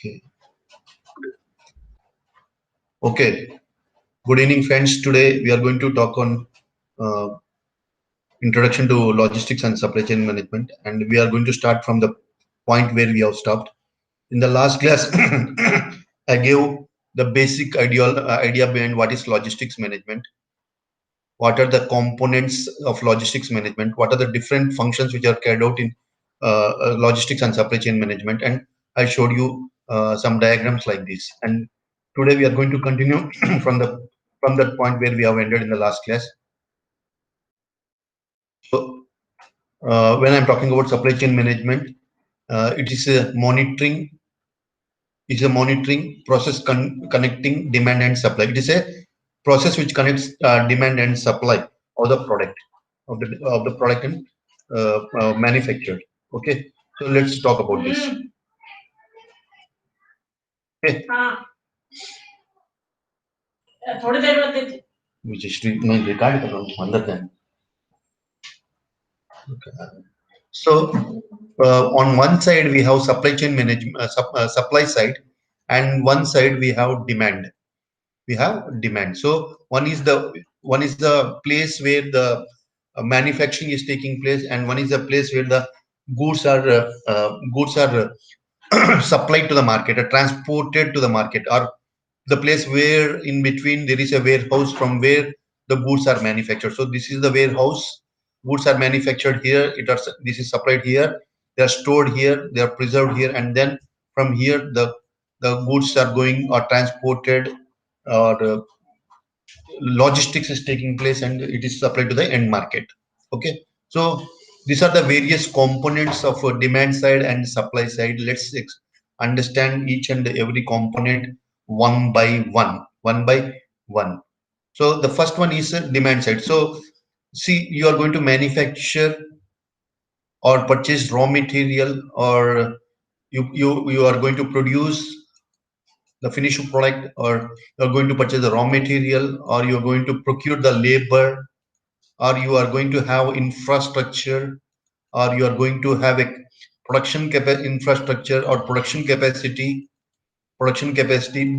Okay. Okay. Good evening, friends. Today we are going to talk on uh, introduction to logistics and supply chain management, and we are going to start from the point where we have stopped. In the last class, I gave the basic idea behind what is logistics management, what are the components of logistics management, what are the different functions which are carried out in logistics and supply chain management, and I showed you some diagrams like this. And today we are going to continue from that point where we have ended in the last class. So when I'm talking about supply chain management, it is a monitoring. It's a monitoring process connecting demand and supply. It is a process which connects demand and supply of the product of the product and manufactured. Okay, so let's talk about this. Okay. थोड़ी देर बाद देते which is मैं record कर रहा हूँ अंदर जाए. So on one side we have supply chain management, supply side, and one side we have demand. We have demand. So one is the place where the manufacturing is taking place, and one is the place where the goods are supplied to the market or transported to the market, or the place where in between there is a warehouse from where the goods are manufactured. So this is the warehouse. Goods are manufactured here. This is supplied here. They are stored here. They are preserved here, and then from here the goods are going or transported, or logistics is taking place, and it is supplied to the end market. Okay, so these are the various components of a demand side and supply side. Let's understand each and every component one by one. So the first one is demand side. So see, you are going to manufacture or purchase raw material, or you are going to produce the finished product, or you're going to purchase the raw material, or you're going to procure the labor, or you are going to have infrastructure, or you are going to have a infrastructure or production capacity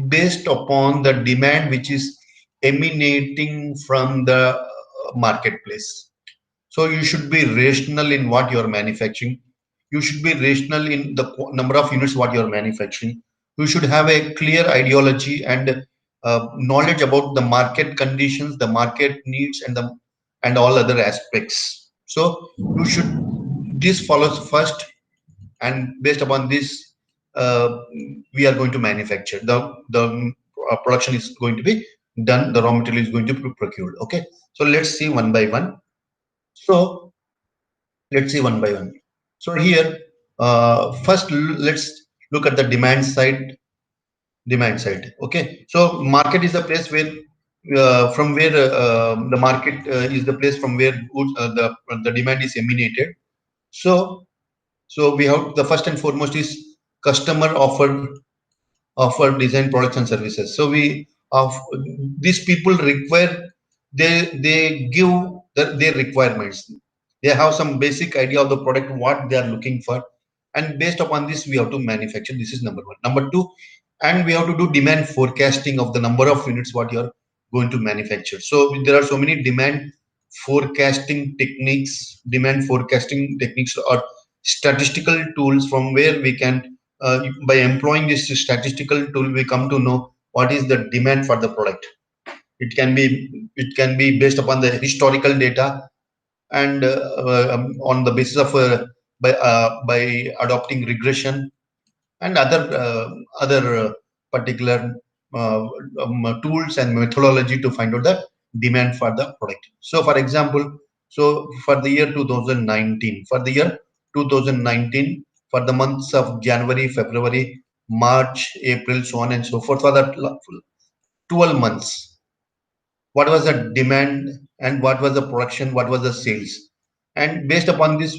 based upon the demand which is emanating from the marketplace. So you should be rational in what you are manufacturing. You should be rational in the number of units what you are manufacturing. You should have a clear ideology and knowledge about the market conditions, the market needs, and all other aspects. So you should this follows first, and based upon this, we are going to manufacture. The production is going to be done. The raw material is going to be procured. Okay, so let's see one by one. So let's see one by one. So here, first let's look at the demand side. Demand side. Okay. So market is the place where, from where the market is the place from where goods, the demand is emanated. So we have the first and foremost is customer offer design products and services. So we of these people require, they give their requirements. They have some basic idea of the product what they are looking for, and based upon this we have to manufacture. This is number one. Number two, and we have to do demand forecasting of the number of units what you are going to manufacture. So there are so many demand forecasting techniques or statistical tools from where we can, by employing this statistical tool, we come to know what is the demand for the product. It can be based upon the historical data, and on the basis of by adopting regression and other particular tools and methodology to find out the demand for the product. So for example, so for the year 2019, for the months of January, February, March, April, so on and so forth, for that 12 months, what was the demand and what was the production, what was the sales, and based upon this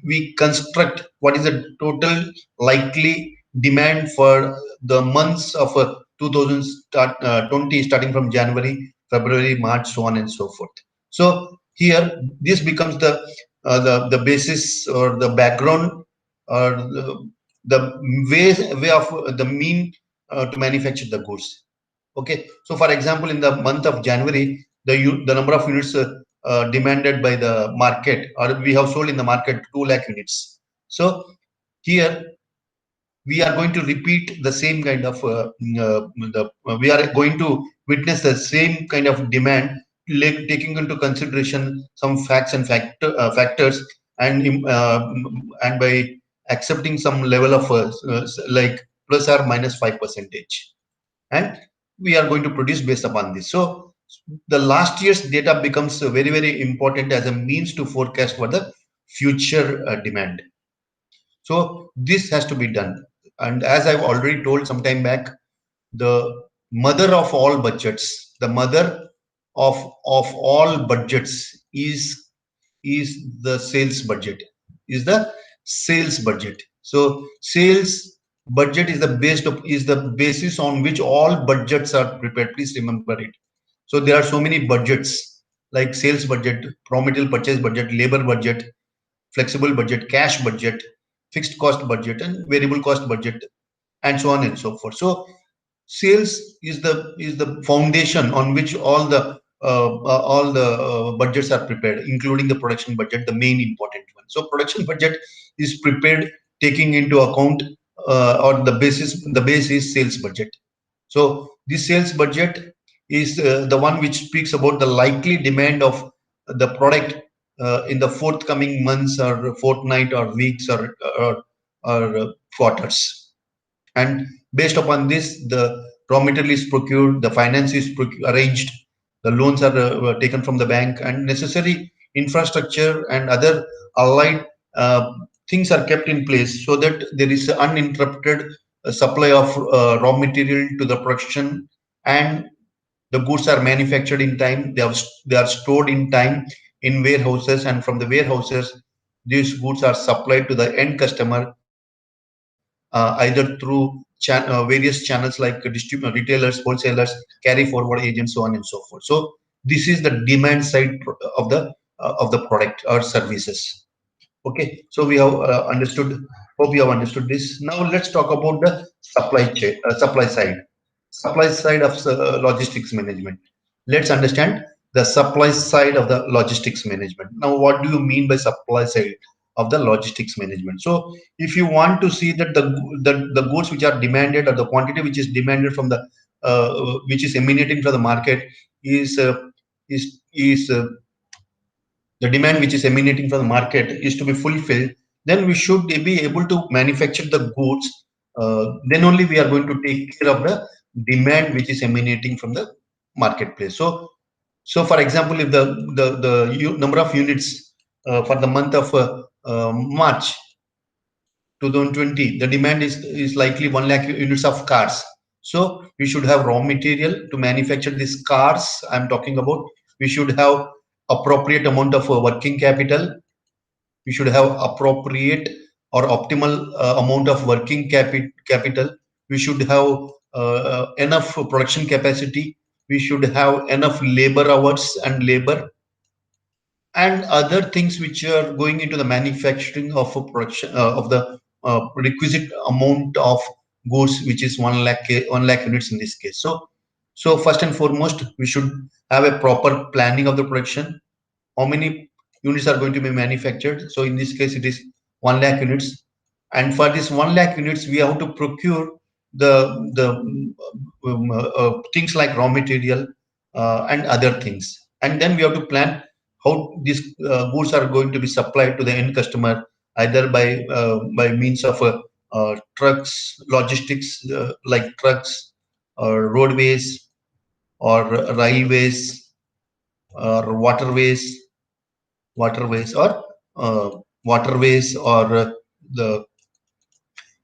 we construct what is the total likely demand for the months of 2020, starting from January, February, March, so on and so forth. So here this becomes the basis or the background, or the way of the mean to manufacture the goods. Okay, so for example, in the month of January, the number of units demanded by the market, or we have sold in the market 2 lakh units. So here we are going to repeat the same kind of we are going to witness the same kind of demand, taking into consideration some facts and factors, and by accepting some level of like plus or minus 5%, and we are going to produce based upon this. So the last year's data becomes very important as a means to forecast for the future demand. So this has to be done. And as I've already told some time back, the mother of all budgets, the mother of all budgets is the sales budget, is the sales budget. So sales budget is the basis on which all budgets are prepared. Please remember it. So there are so many budgets like sales budget, raw material purchase budget, labor budget, flexible budget, cash budget, fixed cost budget, and variable cost budget, and so on and so forth. So sales is the foundation on which all the budgets are prepared, including the production budget, the main important one. So production budget is prepared taking into account or the base is sales budget. So this sales budget is the one which speaks about the likely demand of the product in the forthcoming months or fortnight or weeks or quarters. And based upon this, the raw material is procured, the finance is arranged, the loans are taken from the bank, and necessary infrastructure and other allied uh, things are kept in place so that there is uninterrupted supply of raw material to the production, and the goods are manufactured in time. They are stored in time in warehouses, and from the warehouses, these goods are supplied to the end customer either through various channels like retailers, wholesalers, carry forward agents, so on and so forth. So this is the demand side of the product or services. Okay, so we have understood. Hope you have understood this. Now let's talk about the supply side. Supply side of logistics management. Let's understand the supply side of the logistics management. Now, what do you mean by supply side of the logistics management? So, if you want to see that the goods which are demanded, or the quantity which is demanded from the which is emanating from the market is is the demand which is emanating from the market is to be fulfilled, then we should be able to manufacture the goods. Then only we are going to take care of the demand which is emanating from the marketplace. So for example, if the number of units for the month of March 2020, the demand is likely 1 lakh units of cars. So we should have raw material to manufacture these cars. I'm talking about. We should have appropriate amount of working capital. We should have appropriate or optimal amount of working capital. We should have enough production capacity. We should have enough labor hours and labor and other things which are going into the manufacturing of a production of the requisite amount of goods, which is 1 lakh units in this case. So first and foremost, we should have a proper planning of the production. How many units are going to be manufactured? So in this case, it is 1 lakh units, and for this 1 lakh units, we have to procure the things like raw material and other things, and then we have to plan how these goods are going to be supplied to the end customer, either by means of trucks, logistics like trucks, or roadways, or railways, or uh, waterways, or the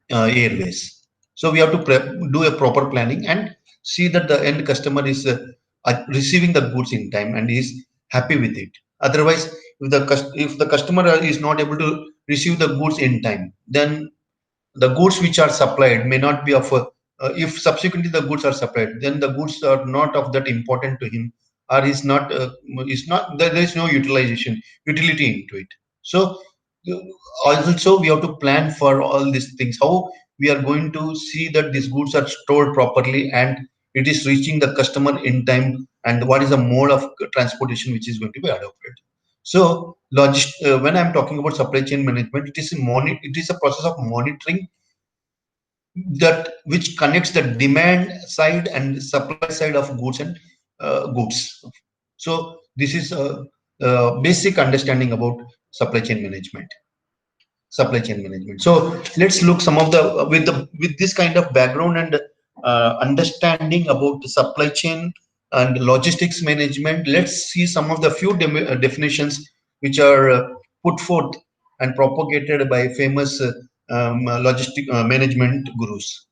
airways. So we have to do a proper planning and see that the end customer is receiving the goods in time and is happy with it. Otherwise, if the customer is not able to receive the goods in time, then the goods which are supplied may not be of if subsequently the goods are supplied, then the goods are not of that important to him, or is not there is no utility into it. So Also we have to plan for all these things, how we are going to see that these goods are stored properly and it is reaching the customer in time, and what is the mode of transportation which is going to be adopted. So when I'm talking about supply chain management, it is a process of monitoring that which connects the demand side and supply side of goods and goods. So this is a basic understanding about supply chain management. Supply chain management. So let's look some of with this kind of background and understanding about the supply chain and logistics management. Let's see some of the few definitions which are put forth and propagated by famous logistic management gurus.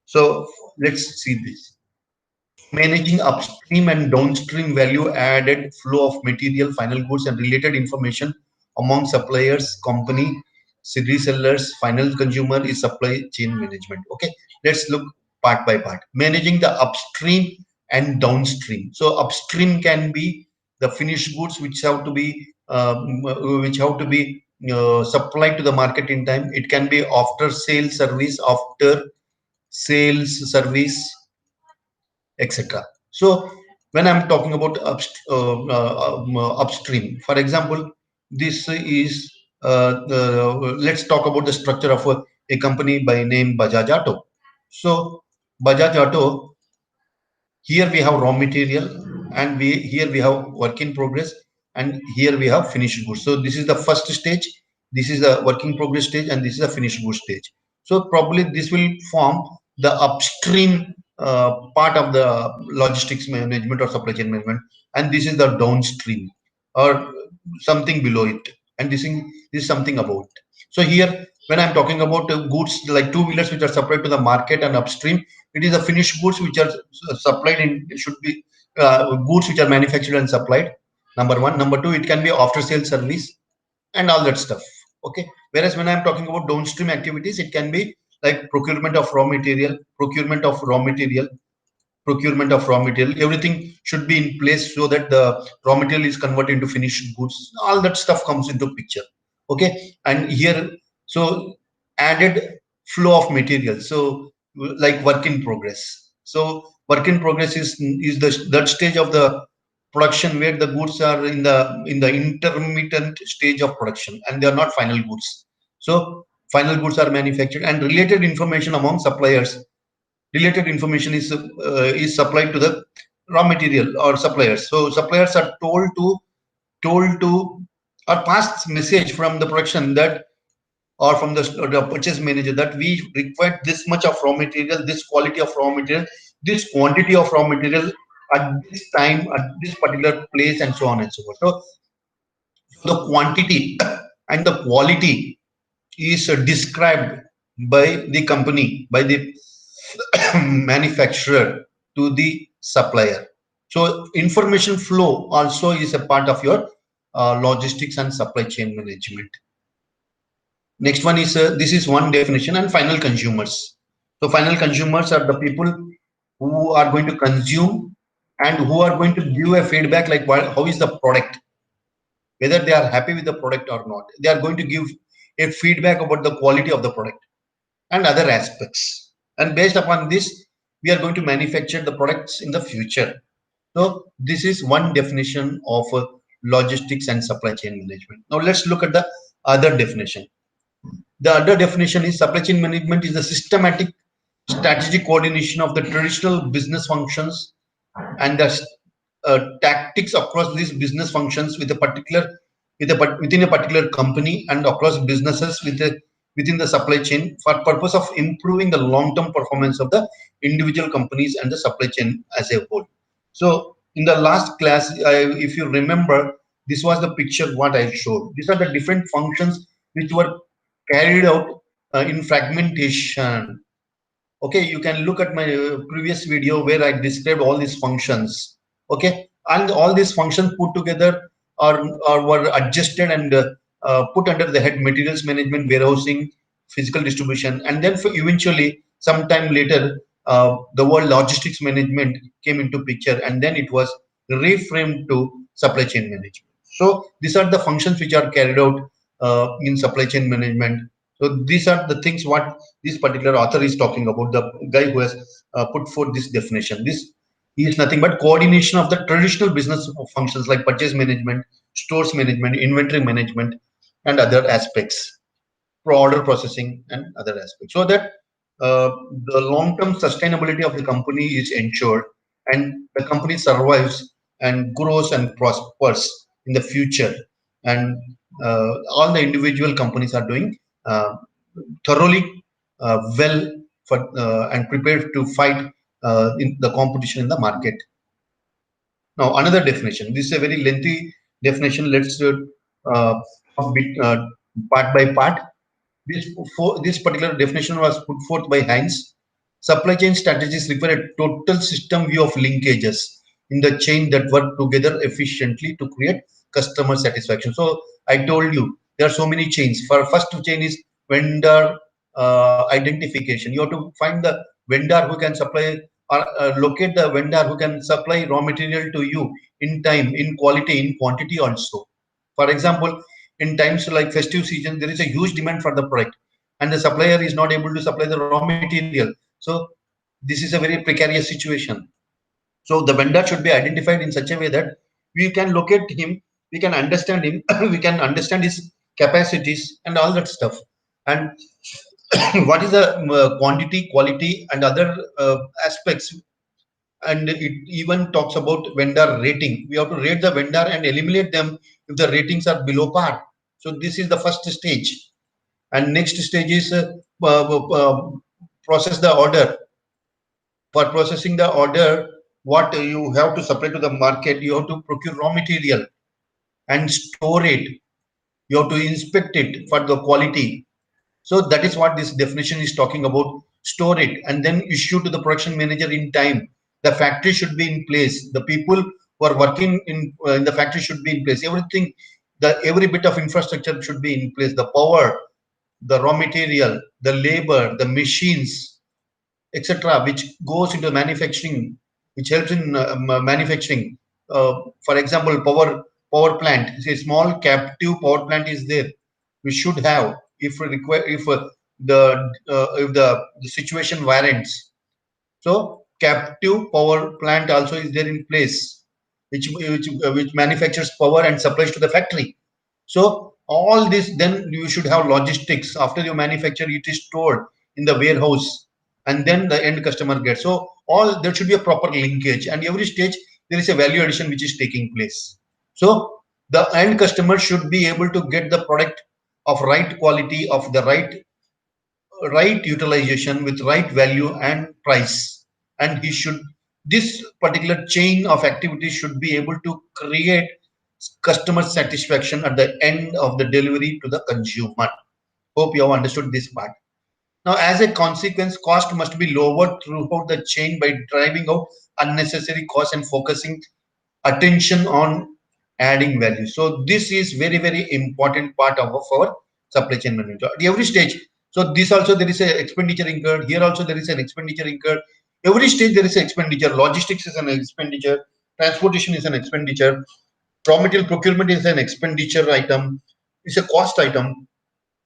So let's see this. Managing upstream and downstream value added flow of material, final goods, and related information among suppliers, company, resellers, final consumer is supply chain management. Okay, let's look part by part. Managing the upstream and downstream. So upstream can be the finished goods which have to be supplied to the market in time. It can be after sales service, after sales service, etc. So when I'm talking about upstream, for example, this is let's talk about the structure of a company by name Bajaj Auto. So Bajaj Auto, here we have raw material, and we here we have work in progress, and here we have finished goods. So this is the first stage, this is the work in progress stage, and this is the finished goods stage. So probably this will form the upstream part of the logistics management or supply chain management, and this is the downstream or something below it, and this is something about. So here when I'm talking about goods like two-wheelers which are supplied to the market and upstream, it is the finished goods which are supplied in, should be goods which are manufactured and supplied. Number one. Number two, it can be after sales service and all that stuff. Okay. Whereas when I'm talking about downstream activities, it can be like procurement of raw material, everything should be in place so that the raw material is converted into finished goods, all that stuff comes into picture. Okay. And here, so added flow of material, so like work in progress. So work in progress is the that stage of the production where the goods are in the intermittent stage of production and they are not final goods. So final goods are manufactured, and related information among suppliers, related information is supplied to the raw material or suppliers. So suppliers are told to or passed message from the production that, or from the purchase manager, that we require this much of raw material, this quality of raw material, this quantity of raw material at this time, at this particular place, and so on and so forth. So the quantity and the quality is described by the company, by the manufacturer to the supplier. So information flow also is a part of your logistics and supply chain management. Next one is this is one definition, and final consumers. So final consumers are the people who are going to consume and who are going to give a feedback like how is the product, whether they are happy with the product or not. They are going to give a feedback about the quality of the product and other aspects. And based upon this, we are going to manufacture the products in the future. So this is one definition of logistics and supply chain management. Now let's look at the other definition. The other definition is supply chain management is the systematic strategic coordination of the traditional business functions and the tactics across these business functions with a particular within a particular company and across businesses within the supply chain for purpose of improving the long-term performance of the individual companies and the supply chain as a whole. So in the last class, if you remember, this was the picture what I showed. These are the different functions which were carried out in fragmentation. Okay, you can look at my previous video where I described all these functions. Okay, and all these functions put together or were adjusted and put under the head materials management, warehousing, physical distribution, and then for eventually sometime later the word logistics management came into picture, and then it was reframed to supply chain management. So these are the functions which are carried out in supply chain management. So these are the things what this particular author is talking about. The guy who has put forth this definition. This is nothing but coordination of the traditional business functions like purchase management, stores management, inventory management, and other aspects, order processing, and other aspects, so that uh, the long-term sustainability of the company is ensured, and the company survives and grows and prospers in the future. And all the individual companies are doing uh, thoroughly well for and prepared to fight in the competition in the market. Now, another definition. This is a very lengthy definition. Let's talk part by part. This particular definition was put forth by Heinz. Supply chain strategies require a total system view of linkages in the chain that work together efficiently to create customer satisfaction. So I told you there are so many chains. For first chain is vendor identification. You have to find the vendor who can supply or locate the vendor who can supply raw material to you in time, in quality, in quantity also. For example, in times like festive season, there is a huge demand for the product, and the supplier is not able to supply the raw material. So this is a very precarious situation. So the vendor should be identified in such a way that we can locate him, we can understand him, we can understand his capacities and all that stuff. And what is the quantity, quality, and other aspects. And it even talks about vendor rating. We have to rate the vendor and eliminate them if the ratings are below par. So this is the first stage. And next stage is process the order. For processing the order, what you have to supply to the market, you have to procure raw material and store it. You have to inspect it for the quality. So that is what this definition is talking about. Store it and then issue to the production manager in time. The factory should be in place. The people who are working in the factory should be in place. Everything, the every bit of infrastructure should be in place. The power, the raw material, the labor, the machines, etc., which goes into manufacturing, which helps in manufacturing. For example, power plant. A small captive power plant is there. We should have if we require if the situation warrants. So captive power plant also is there in place, which manufactures power and supplies to the factory. So all this, then you should have logistics. After you manufacture, it is stored in the warehouse, and then the end customer gets. So all there should be a proper linkage, and every stage there is a value addition which is taking place. So the end customer should be able to get the product of right quality, of the right utilization with right value and price. And he should, this particular chain of activities should be able to create customer satisfaction at the end of the delivery to the consumer. Hope you have understood this part. Now, as a consequence, cost must be lowered throughout the chain by driving out unnecessary costs and focusing attention on adding value. So this is very, very important part of our supply chain management at every stage. So this also there is a expenditure incurred. Here also there is an expenditure incurred. Every stage there is an expenditure. Logistics is an expenditure. Transportation is an expenditure. Raw material procurement is an expenditure item. It's a cost item.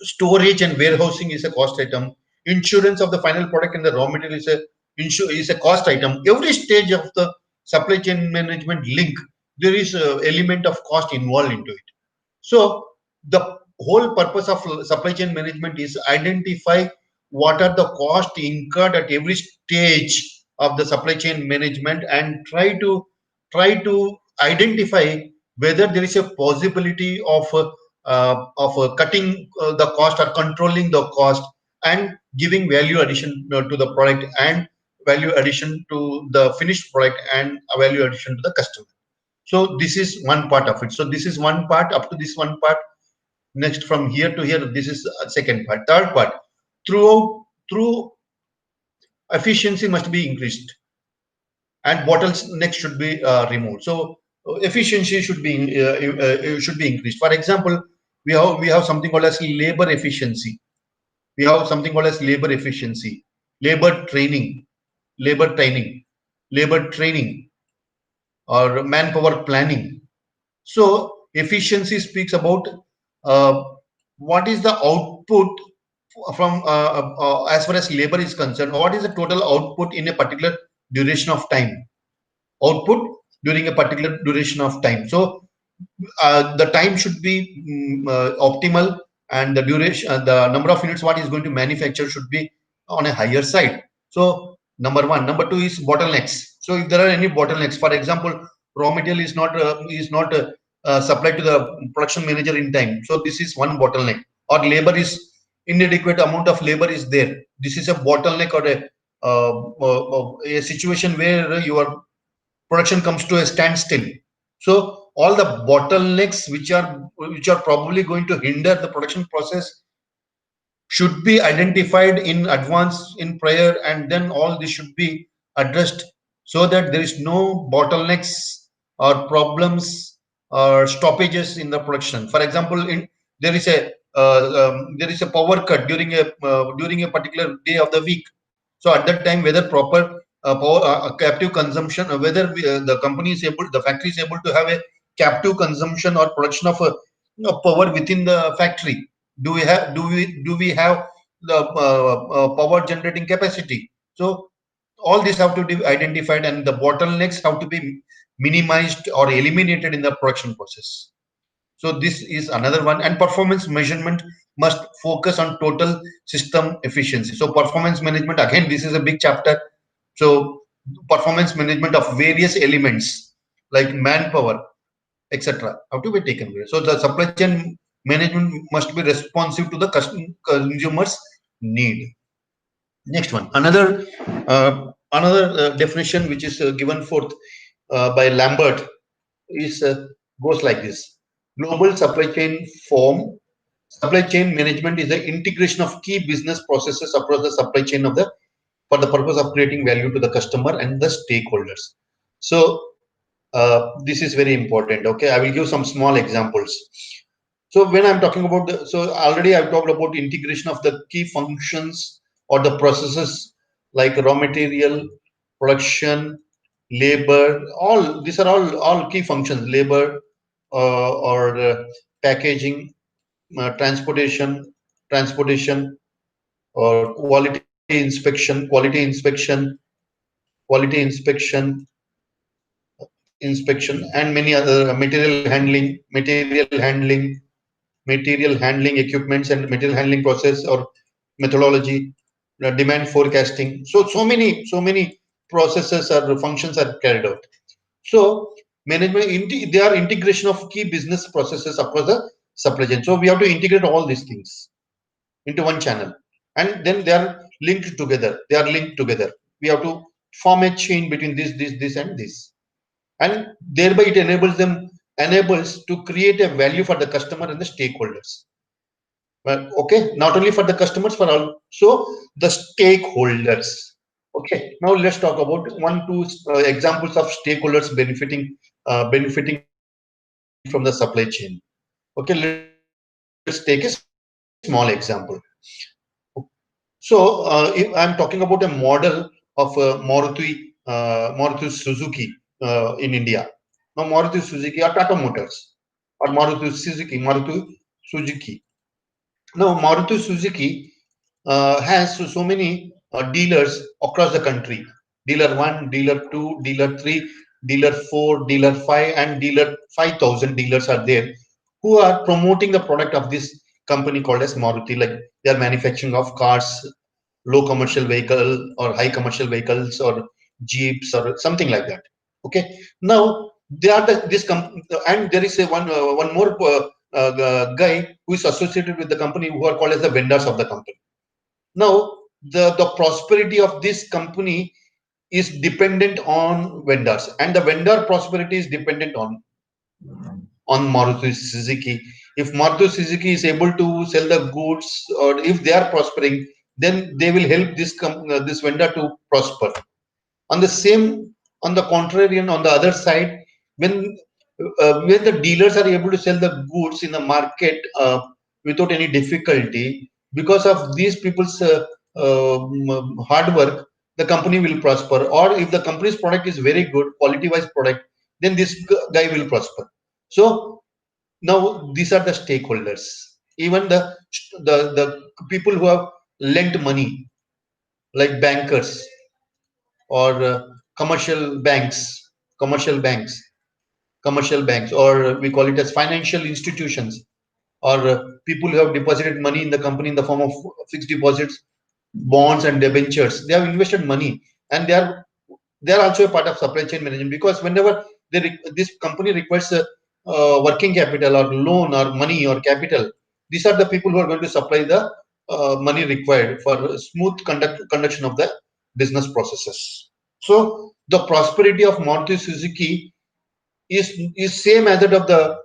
Storage and warehousing is a cost item. Insurance of the final product and the raw material is a cost item. Every stage of the supply chain management link, there is a element of cost involved into it. So the whole purpose of supply chain management is identify what are the costs incurred at every stage of the supply chain management, and try to identify whether there is a possibility of cutting the cost or controlling the cost and giving value addition to the product, and value addition to the finished product, and a value addition to the customer. So this is one part of it. So this is one part. Up to this one part. Next, from here to here, this is a second part. Third part, through efficiency must be increased, and bottlenecks should be removed. So efficiency should be increased. For example, we have something called as labor efficiency. We have something called as labor efficiency, labor training, labor training, labor training, or manpower planning. So efficiency speaks about uh, what is the output from as far as labor is concerned, what is the total output in a particular duration of time, output during a particular duration of time. So the time should be optimal, and the duration, the number of units what is going to manufacture should be on a higher side. So number one. Number two is bottlenecks. So if there are any bottlenecks, for example, raw material is not supplied to the production manager in time, so this is one bottleneck. Or labor is inadequate amount of labor is there, this is a bottleneck, or a situation where your production comes to a standstill. So all the bottlenecks which are probably going to hinder the production process should be identified in advance, in prior, and then all this should be addressed, so that there is no bottlenecks or problems or stoppages in the production. For example, in there is a power cut during a particular day of the week. So at that time, whether proper power captive consumption, the company is able, the factory is able to have a captive consumption or production of power within the factory. Do we have the power generating capacity? So all these have to be identified, and the bottlenecks have to be minimized or eliminated in the production process. So this is another one. And performance measurement must focus on total system efficiency. So performance management, again, this is a big chapter. So performance management of various elements like manpower, etc., have to be taken care. So the supply chain management must be responsive to the consumers need. Next one, another definition which is given forth by Lambert is goes like this: global supply chain form. Supply chain management is the integration of key business processes across the supply chain of the for the purpose of creating value to the customer and the stakeholders. So this is very important. Okay, I will give some small examples. So when I'm talking about so already I've talked about integration of the key functions or the processes like raw material, production, labor. All these are all key functions. Labor or packaging, transportation, or quality inspection, and many other material handling equipments and material handling process or methodology, demand forecasting. So many processes or functions are carried out. So they are integration of key business processes across the supply chain. So we have to integrate all these things into one channel, and then they are linked together. We have to form a chain between this, and this, and thereby it enables to create a value for the customer and the stakeholders. Well, okay, not only for the customers, for also the stakeholders. Okay, now let's talk about two examples of stakeholders benefiting from the supply chain. Okay, let's take a small example. So if I'm talking about a model of Maruti Suzuki in India. Now Maruti Suzuki or Tata Motors or Maruti Suzuki. Now Maruti Suzuki has so many dealers across the country. Dealer 1, dealer 2, dealer 3, dealer 4, dealer 5, and dealer 5,000 dealers are there who are promoting the product of this company called as Maruti. Like they are manufacturing of cars, low commercial vehicle or high commercial vehicles or jeeps or something like that. Okay. Now they are and there is one more guy who is associated with the company who are called as the vendors of the company. Now the prosperity of this company is dependent on vendors, and the vendor prosperity is dependent on Maruti Suzuki. If Maruti Suzuki is able to sell the goods, or if they are prospering, then they will help this vendor to prosper. On the same, on the contrary, and on the other side, when when the dealers are able to sell the goods in the market without any difficulty, because of these people's hard work, the company will prosper. Or if the company's product is very good, quality-wise product, then this guy will prosper. So now these are the stakeholders. Even the people who have lent money, like bankers or commercial banks, commercial banks, commercial banks, or we call it as financial institutions, or people who have deposited money in the company in the form of fixed deposits, bonds, and debentures. They have invested money, and they are also a part of supply chain management, because whenever this company requires working capital or loan or money or capital, these are the people who are going to supply the money required for smooth conduction of the business processes. So the prosperity of Maruti Suzuki is same as that of the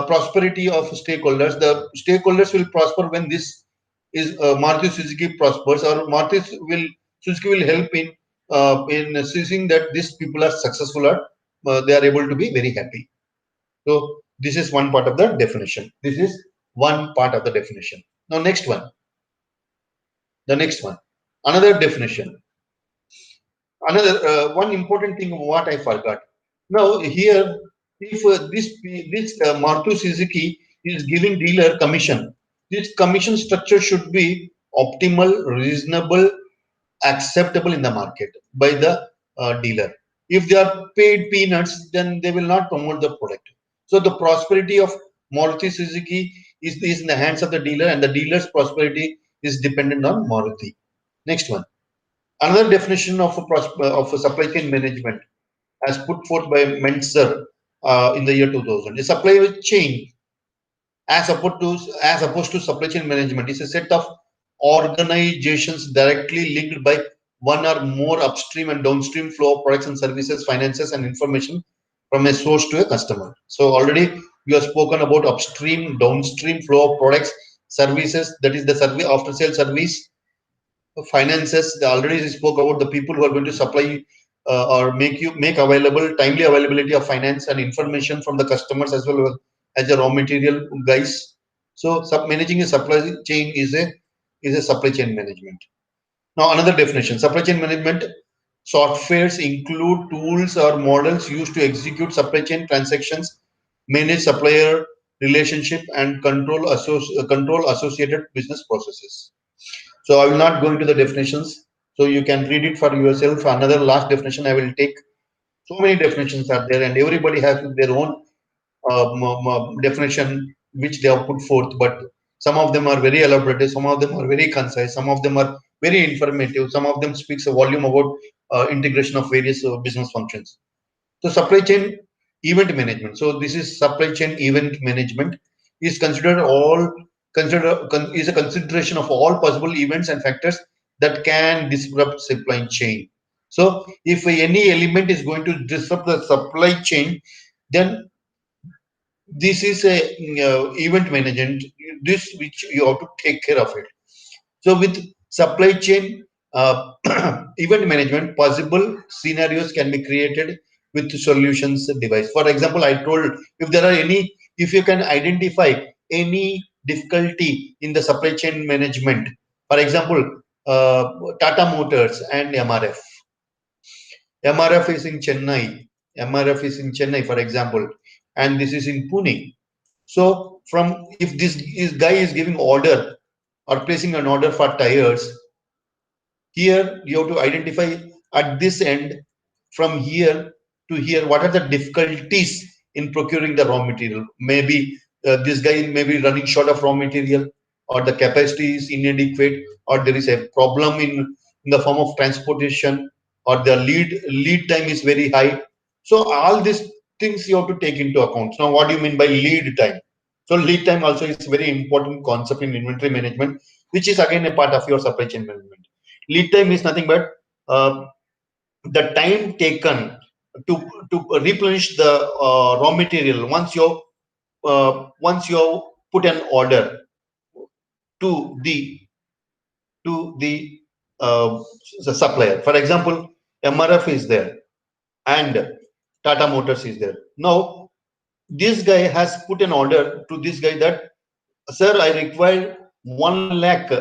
prosperity of stakeholders. The stakeholders will prosper when this is Maruti Suzuki prospers, or Maruti will Suzuki will help in seeing that these people are successful, or they are able to be very happy. So this is one part of the definition. This is one part of the definition. Now next one, the next one, another definition. Another one important thing what I forgot. Now here, if this Maruti Suzuki is giving dealer commission, this commission structure should be optimal, reasonable, acceptable in the market by the dealer. If they are paid peanuts, then they will not promote the product. So the prosperity of Maruti Suzuki is in the hands of the dealer, and the dealer's prosperity is dependent on Maruti. Next one. Another definition of a supply chain management, as put forth by Mentzer in the year 2000, is supply chain as opposed to supply chain management is a set of organizations directly linked by one or more upstream and downstream flow of products and services, finances, and information from a source to a customer. So already we have spoken about upstream, downstream flow of products, services, that is the service, after sale service, finances. They already spoke about the people who are going to supply or make available timely availability of finance and information from the customers, as well as the raw material guys. So managing a supply chain is a supply chain management. Now another definition: supply chain management softwares include tools or models used to execute supply chain transactions, manage supplier relationship, and control associated business processes. So I will not go into the definitions. So you can read it for yourself. Another last definition I will take. So many definitions are there, and everybody has their own definition which they have put forth. But some of them are very elaborate, some of them are very concise, some of them are very informative, some of them speaks a volume about integration of various business functions. So supply chain event management. So this is supply chain event management is considered all is a consideration of all possible events and factors that can disrupt supply chain. So if any element is going to disrupt the supply chain, then this is a event management. This which you have to take care of it. So with supply chain event management, possible scenarios can be created with solutions device. For example, I told, if there are any, if you can identify any difficulty in the supply chain management, for example, Tata Motors and MRF. MRF is in Chennai. MRF is in Chennai, for example, and this is in Pune. So from if guy is giving order or placing an order for tires, here you have to identify at this end, from here to here, what are the difficulties in procuring the raw material. Maybe this guy may be running short of raw material, or the capacity is inadequate, or there is a problem in the form of transportation, or the lead time is very high. So all these things you have to take into account. Now what do you mean by lead time? So lead time also is very important concept in inventory management, which is again a part of your supply chain management. Lead time is nothing but the time taken to replenish the raw material once you put an order to the uh, the supplier. For example, MRF is there and Tata Motors is there. Now this guy has put an order to this guy that, sir, I require 1 lakh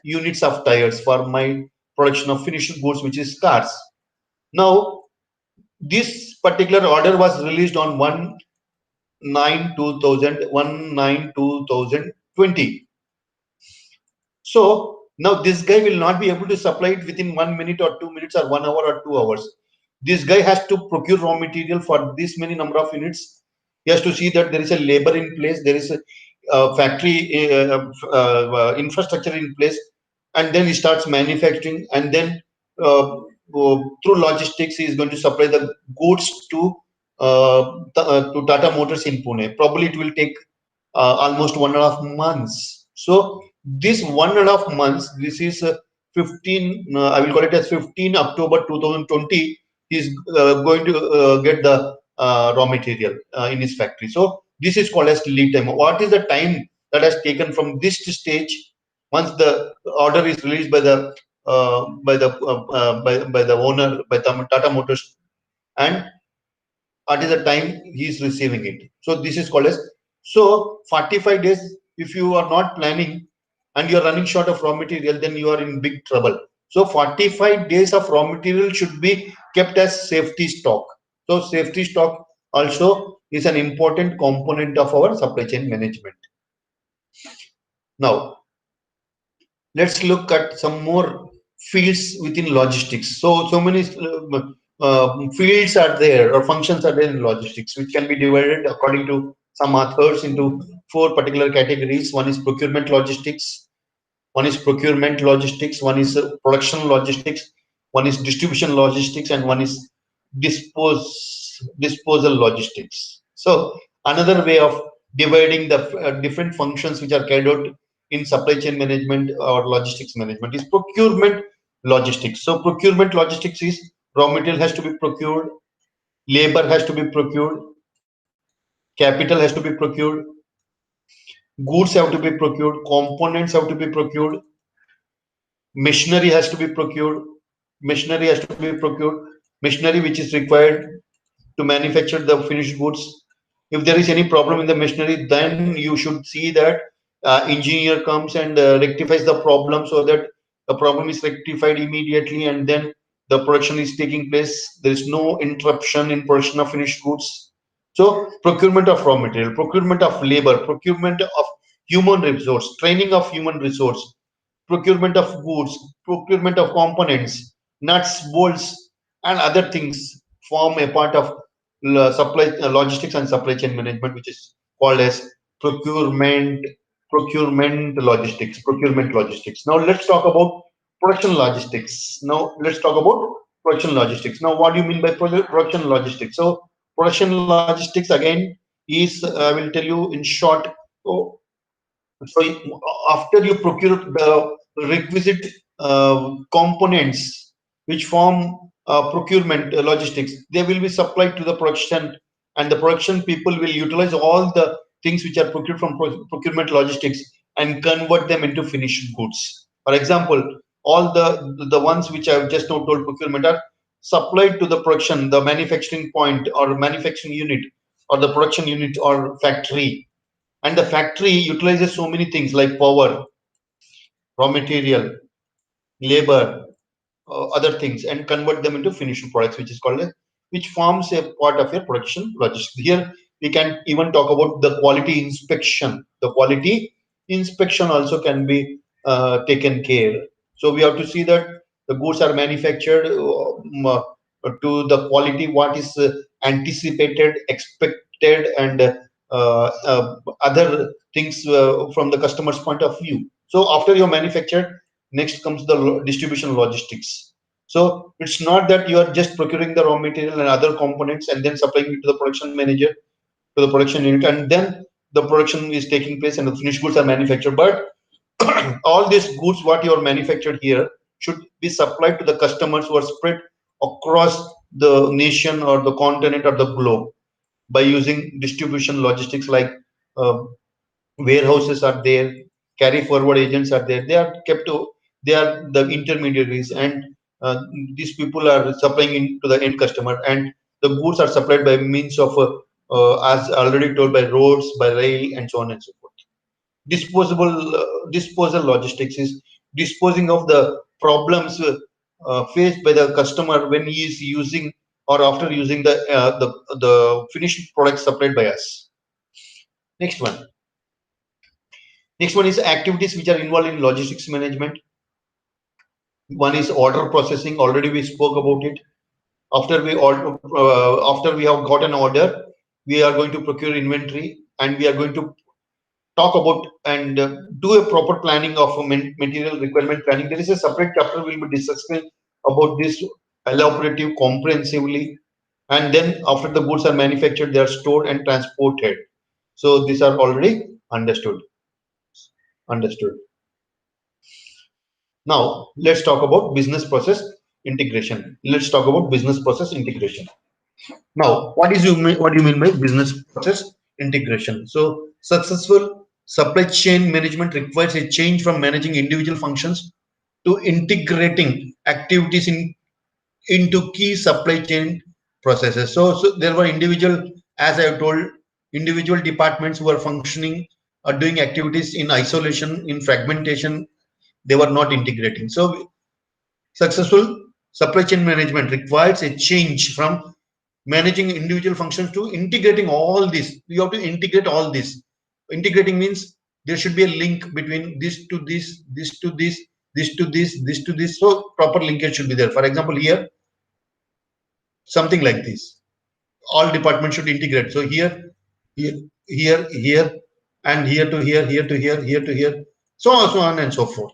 units of tires for my production of finished goods, which is cars. Now, this particular order was released on 1 1/9/2020. So now this guy will not be able to supply it within 1 minute or 2 minutes or 1 hour or 2 hours. This guy has to procure raw material for this many number of units. He has to see that there is a labor in place, there is a factory infrastructure in place, and then he starts manufacturing, and then through logistics he is going to supply the goods to Tata Motors in Pune. Probably it will take almost 1.5 months. So this 1.5 months, this is 15. I will call it as 15 October 2020. Is going to get the raw material in his factory. So this is called as lead time. What is the time that has taken from this stage once the order is released by the owner, by Tata Motors, and what is the time he is receiving it? So this is called as, so 45 days. If you are not planning and you are running short of raw material, then you are in big trouble. So 45 days of raw material should be kept as safety stock. So safety stock also is an important component of our supply chain management. Now let's look at some more fields within logistics. So many fields are there, or functions are there in logistics, which can be divided according to some authors into four particular categories. One is procurement logistics, one is production logistics, one is distribution logistics, and one is disposal logistics. So another way of dividing the different functions which are carried out in supply chain management or logistics management is procurement logistics. So procurement logistics is raw material has to be procured, labor has to be procured, capital has to be procured, goods have to be procured, components have to be procured, machinery has to be procured, machinery has to be procured, machinery which is required to manufacture the finished goods. If there is any problem in the machinery, then you should see that engineer comes and rectifies the problem, so that the problem is rectified immediately, and then the production is taking place. There is no interruption in production of finished goods. So procurement of raw material, procurement of labor, procurement of human resource, training of human resource, procurement of goods, procurement of components, nuts, bolts, and other things form a part of logistics and supply chain management, which is called as procurement procurement logistics. Now let's talk about production logistics. Now what do you mean by production logistics? So production logistics again is, I will tell you in short. So so after you procure the requisite components which form procurement logistics, they will be supplied to the production, and the production people will utilize all the things which are procured from procurement logistics and convert them into finished goods. For example, all the ones which I have just now told procurement are supplied to the production, the manufacturing point or manufacturing unit, or the production unit or factory, and the factory utilizes so many things like power, raw material, labor, other things, and convert them into finished products, which is called a, which forms a part of your production logistics. Here we can even talk about the quality inspection. The quality inspection also can be taken care. So we have to see that the goods are manufactured to the quality what is anticipated, expected, and other things from the customer's point of view. So after you manufactured, next comes the distribution logistics. So it's not that you are just procuring the raw material and other components and then supplying it to the production manager, to the production unit, and then the production is taking place and the finished goods are manufactured. But all these goods what you are manufactured here should be supplied to the customers who are spread across the nation or the continent or the globe by using distribution logistics, like uh, warehouses are there, carry forward agents are there. They are kept to, they are the intermediaries, and these people are supplying into the end customer, and the goods are supplied by means of as already told, by roads, by rail, and so on and so forth. Disposal logistics is disposing of the problems faced by the customer when he is using or after using the finished product supplied by us. Next one. Next one is activities which are involved in logistics management. One is order processing. Already we spoke about it. After we have got an order, we are going to procure inventory, and we are going to talk about and do a proper planning of material requirement planning. There is a separate chapter we'll be discussing about this elaborative comprehensively. And then after the goods are manufactured, they are stored and transported. So these are already understood. Now let's talk about business process integration. Let's talk about business process integration. Now, what do you mean by business process integration? So, successful supply chain management requires a change from managing individual functions to integrating activities into key supply chain processes. So there were individual, as I have told, individual departments who were functioning or doing activities in isolation, in fragmentation. They were not integrating. So successful supply chain management requires a change from managing individual functions to integrating all this. You have to integrate all this. Integrating means there should be a link between this to this, this to this, this to this, this to this. So proper linkage should be there. For example, here, something like this. All departments should integrate. So here, and here to here, here to here to here, so on and so forth.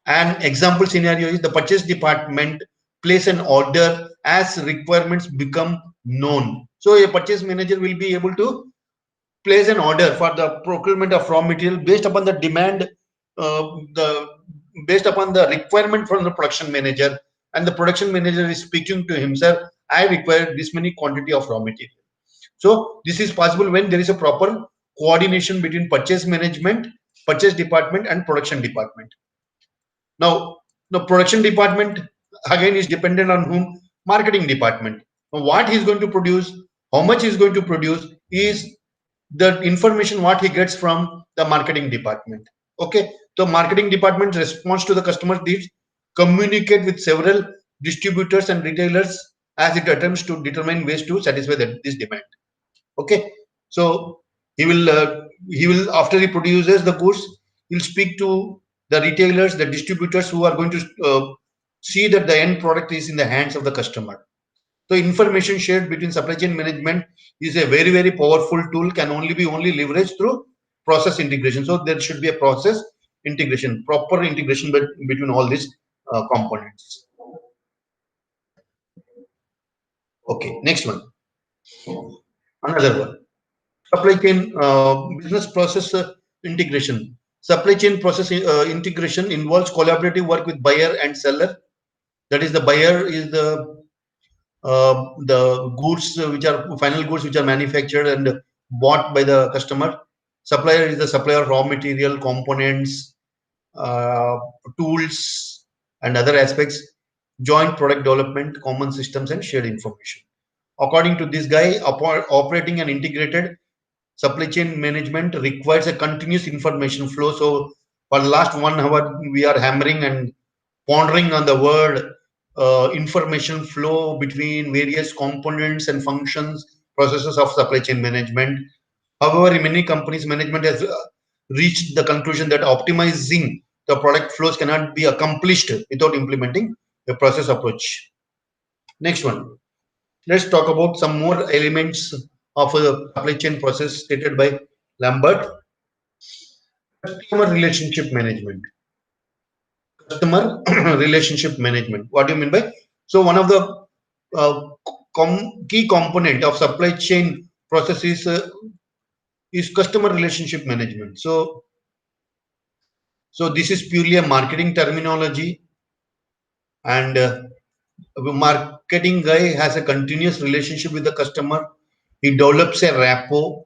An example scenario is the purchase department place an order as requirements become known. So a purchase manager will be able to place an order for the procurement of raw material based upon the demand, the based upon the requirement from the production manager, and the production manager is speaking to himself, I require this many quantity of raw material. So this is possible when there is a proper coordination between purchase management, purchase department, and production department. Now, the production department again is dependent on whom? Marketing department. Now, what he is going to produce, how much he is going to produce is the information what he gets from the marketing department. Okay, so marketing department responds to the customer needs, communicate with several distributors and retailers as it attempts to determine ways to satisfy this demand. Okay, so he will after he produces the goods, he'll speak to the retailers, the distributors who are going to see that the end product is in the hands of the customer. So information shared between supply chain management is a very powerful tool, can only be leveraged through process integration. So there should be a process integration, proper integration between all these components. Okay, next one, another one. Supply chain business process integration. Supply chain process integration involves collaborative work with buyer and seller. That is, the buyer is the goods which are final goods which are manufactured and bought by the customer. Supplier is the supplier of raw material, components, uh, tools, and other aspects. Joint product development, common systems, and shared information. According to this guy, operating an integrated supply chain management requires a continuous information flow. So for the last 1 hour, we are hammering and pondering on the word information flow between various components and functions, processes of supply chain management. However, in many companies, management has reached the conclusion that optimizing the product flows cannot be accomplished without implementing a process approach. Next one. Let's talk about some more elements of a supply chain process stated by Lambert. Customer relationship management. Customer relationship management. What do you mean by? So one of the key component of supply chain process is customer relationship management. So this is purely a marketing terminology, and a marketing guy has a continuous relationship with the customer. He develops a rapport,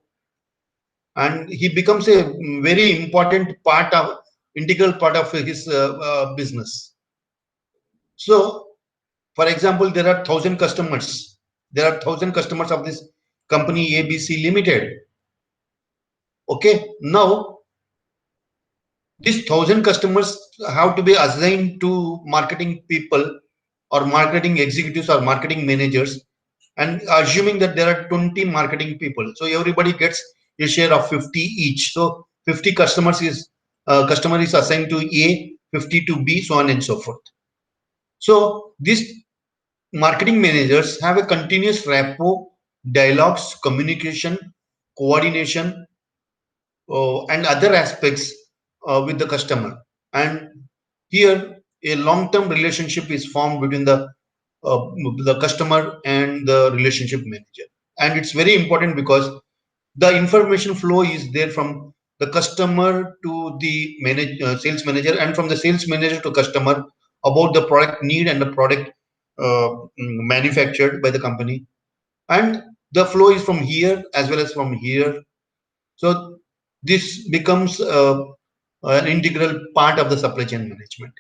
and he becomes a very important part of integral part of his business. So for example, there are 1,000 customers. There are 1,000 customers of this company ABC Limited. Okay, now these 1,000 customers have to be assigned to marketing people or marketing executives or marketing managers, and assuming that there are 20 marketing people, so everybody gets a share of 50 each. So 50 customers is customer is assigned to A, 50 to B, so on and so forth. So these marketing managers have a continuous rapport, dialogues, communication, coordination, and other aspects with the customer. And here, a long-term relationship is formed between the customer and the relationship manager. And it's very important because the information flow is there from the customer to the sales manager, and from the sales manager to customer about the product need and the product manufactured by the company. And the flow is from here as well as from here. So this becomes an integral part of the supply chain management.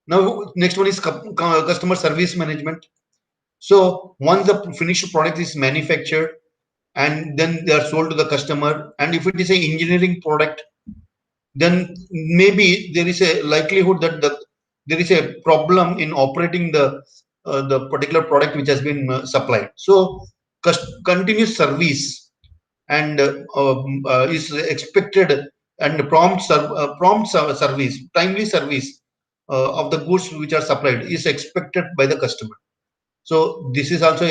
Now, next one is customer service management. So once the finished product is manufactured and then they are sold to the customer, and if it is an engineering product, then maybe there is a likelihood that there is a problem in operating the particular product which has been supplied. So continuous service and is expected, and prompt service, timely service of the goods which are supplied is expected by the customer. So this is also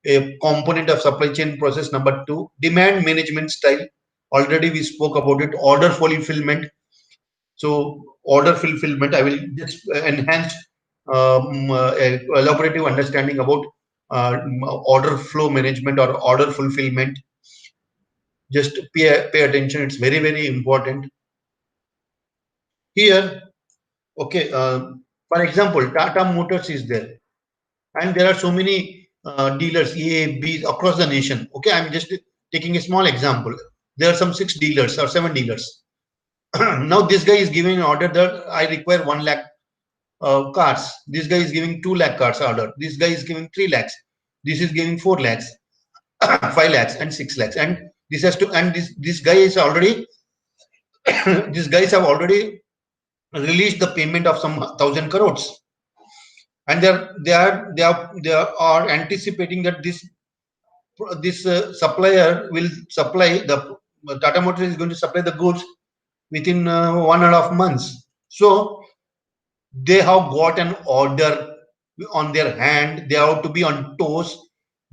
a component of supply chain process. Number two, demand management style. Already we spoke about it. Order fulfillment. So order fulfillment, I will just enhance a elaborative understanding about order flow management or order fulfillment. Just pay attention. It's very, very important. Here, okay, for example, Tata Motors is there, and there are so many dealers, A, B, across the nation. Okay, I'm just taking a small example. There are some 6 dealers or 7 dealers. Now this guy is giving an order that I require 1 lakh cars. This guy is giving 2 lakh cars order. This guy is giving 3 lakhs. This is giving 4 lakhs, 5 lakhs, and 6 lakhs. And this has to, and this guy is already, these guys have already released the payment of some 1,000 crores, and they are anticipating that this supplier will supply the Tata Motors is going to supply the goods within 1.5 months. So they have got an order on their hand. They have to be on toes.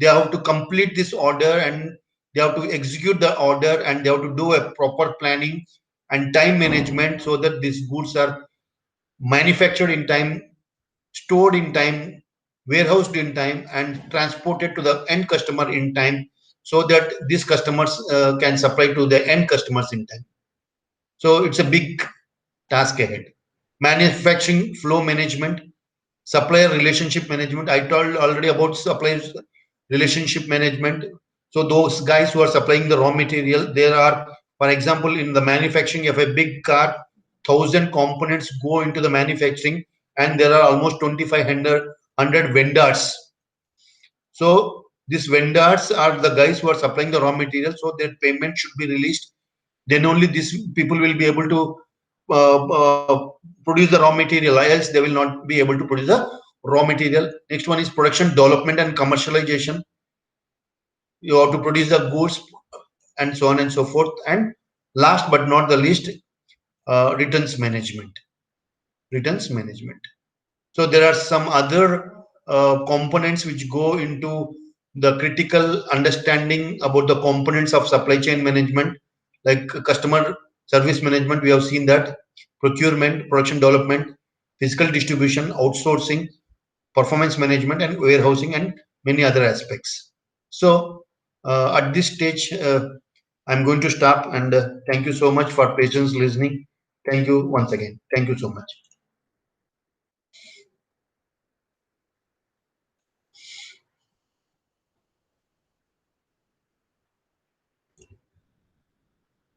They have to complete this order, and they have to execute the order, and they have to do a proper planning and time management so that these goods are manufactured in time, stored in time, warehoused in time, and transported to the end customer in time, so that these customers can supply to the end customers in time. So it's a big task ahead. Manufacturing flow management, supplier relationship management. I told already about suppliers relationship management. So those guys who are supplying the raw material, there are, for example, in the manufacturing of a big car, 1,000 components go into the manufacturing, and there are almost 2,500 vendors. So these vendors are the guys who are supplying the raw material, so their payment should be released. Then only these people will be able to uh, uh, produce the raw material, else they will not be able to produce the raw material. Next one is production development and commercialization. You have to produce the goods, and so on and so forth. And last but not the least, returns management. Returns management. So there are some other components which go into the critical understanding about the components of supply chain management, like customer service management. We have seen that, procurement, production development, physical distribution, outsourcing, performance management, and warehousing, and many other aspects. So at this stage, I'm going to stop, and thank you so much for patience listening. Thank you once again. Thank you so much.